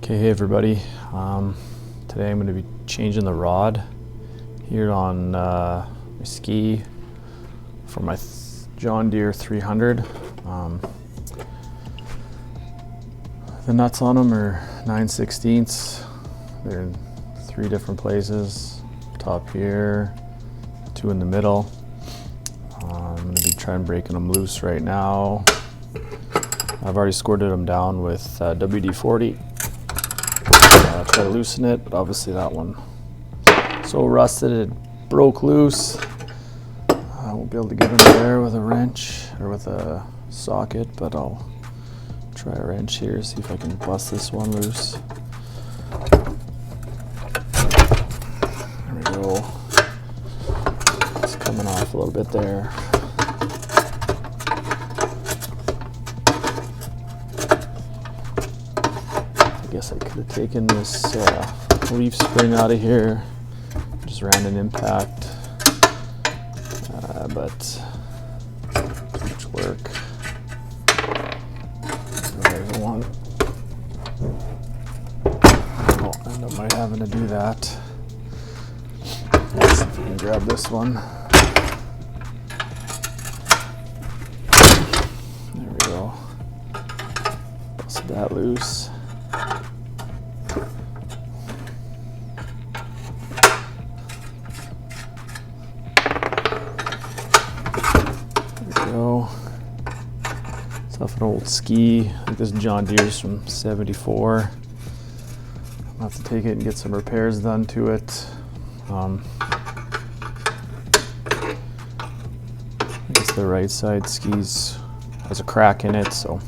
Okay, hey everybody. Today I'm going to be changing the rod here on my ski for my John Deere 300. The nuts on them are 9/16. They're in 3 different places. Top here, 2 in the middle. I'm going to be trying breaking them loose right now. I've already squirted them down with WD-40. Try to loosen it, but obviously that one so rusted it broke loose. I won't be able to get under there with a wrench or with a socket, but I'll try a wrench here, see if I can bust this one loose. There we go. It's coming off a little bit there. I guess I could have taken this leaf spring out of here, just ran an impact, but too much work. There's one. I'll end up might having to do that. Let's see if we can grab this one. There we go. Busted that loose. It's off an old ski. I think this John Deere's from '74. I'll have to take it and get some repairs done to it. I guess the right side skis has a crack in it, so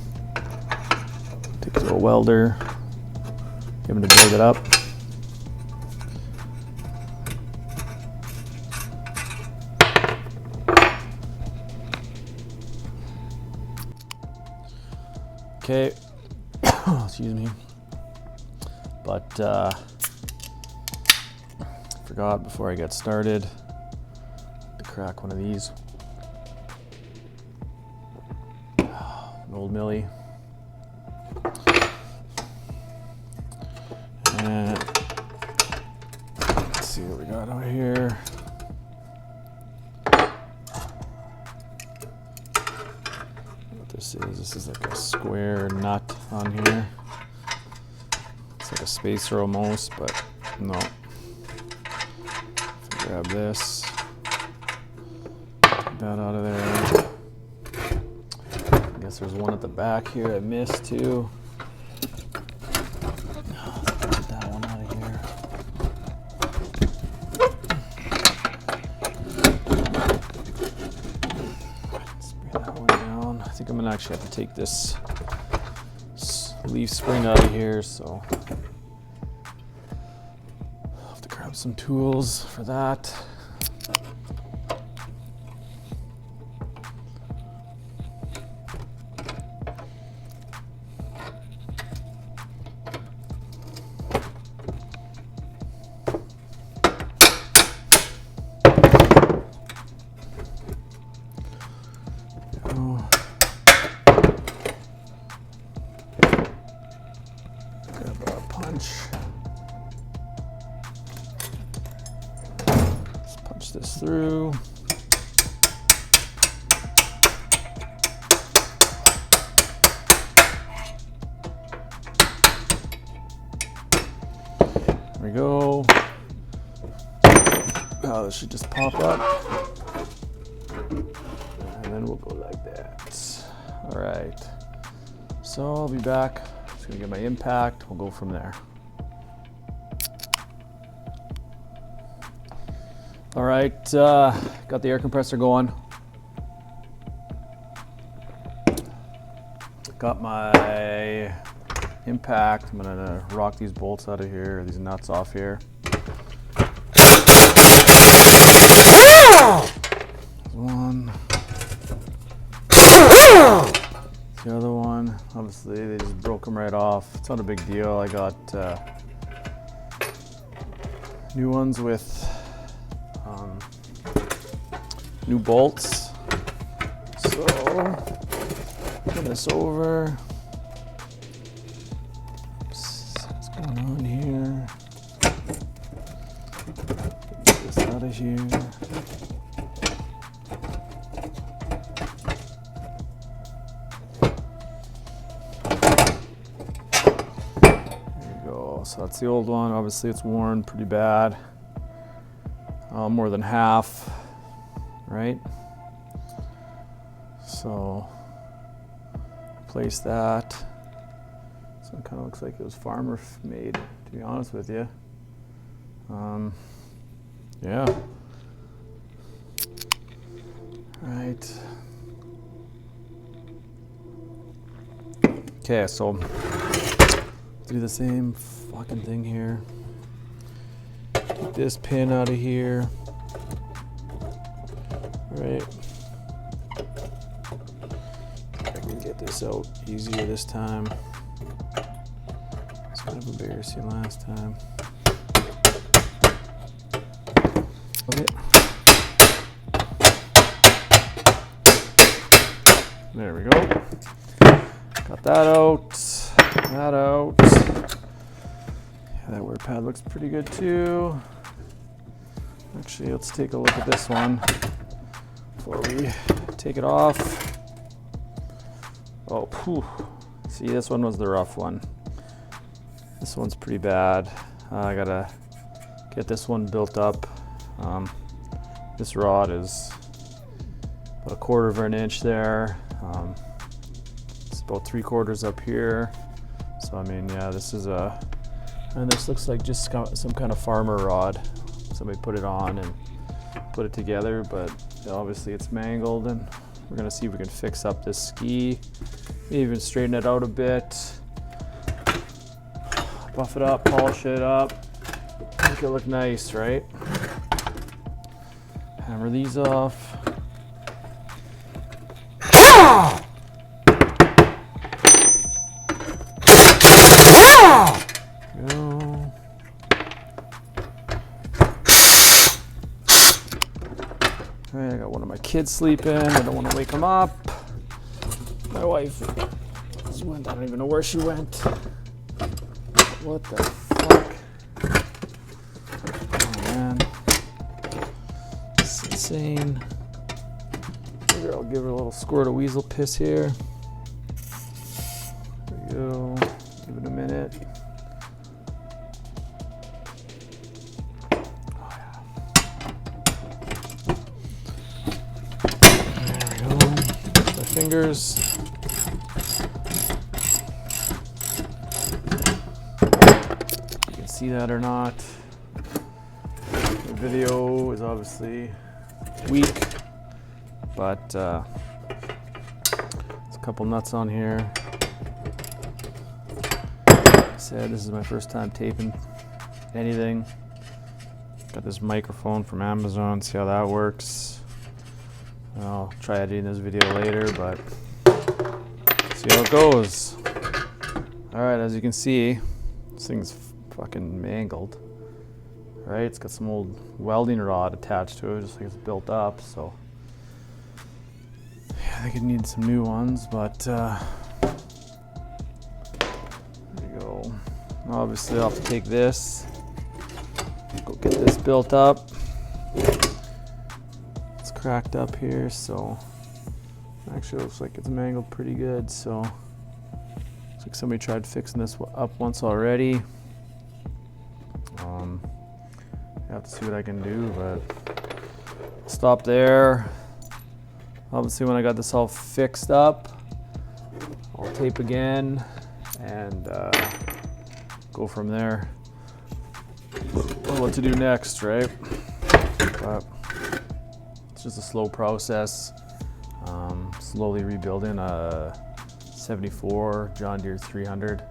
take it to a welder, get him to build it up. Okay, excuse me, but forgot before I got started to crack one of these. An old Millie. And let's see what we got out here. This is like a square nut on here. It's like a spacer almost, but no. If I grab this, take that out of there. I guess there's one at the back here I missed too. Get that one out of here. I think I'm gonna actually have to take this leaf spring out of here, so I'll have to grab some tools for that. Let's punch this through. There we go. Oh, this should just pop up. And then we'll go like that. All right. So I'll be back. Just gonna get my impact. We'll go from there. All right, got the air compressor going. Got my impact. I'm gonna rock these bolts out of here, these nuts off here. One. The other one, obviously they just broke them right off. It's not a big deal. I got new ones with new bolts. So turn this over. Oops, let's going on here? Get this out of here. So that's the old one. Obviously it's worn pretty bad. More than half, right? So replace that. So it kind of looks like it was farmer made, to be honest with you. Yeah. Right. Okay, so do the same fucking thing here. Take this pin out of here. Right. I can get this out easier this time. It's kind of embarrassing last time. Okay. There we go. Got that out. That out. Yeah, that wear pad looks pretty good too. Actually, let's take a look at this one before we take it off. Oh, phew. See, this one was the rough one. This one's pretty bad. I gotta get this one built up. This rod is about 1/4 of an inch there. It's about 3/4 up here. So I mean, yeah, this is and this looks like just some kind of farmer rod. Somebody put it on and put it together, but obviously it's mangled, and we're gonna see if we can fix up this ski, maybe even straighten it out a bit, buff it up, polish it up, make it look nice, right? Hammer these off. Go. Alright, I got one of my kids sleeping. I don't want to wake them up. My wife just went. I don't even know where she went. What the fuck? Oh man, it's insane. Maybe I'll give her a little squirt of weasel piss here. There we go. Give it a minute. Fingers. You can see that or not. The video is obviously weak, but there's a couple nuts on here. Like I said, this is my first time taping anything. Got this microphone from Amazon, see how that works. I'll try editing this video later, but see how it goes. Alright, as you can see, this thing's fucking mangled. Right? It's got some old welding rod attached to it, just like it's built up, so yeah, I think it needs some new ones, but there you go. Obviously I'll have to take this, go get this built up. Cracked up here, so actually looks like it's mangled pretty good. So looks like somebody tried fixing this up once already. I have to see what I can do, but stop there. Obviously, when I got this all fixed up, I'll tape again and go from there. What to do next, right? But just a slow process. Slowly rebuilding a 74 John Deere 300.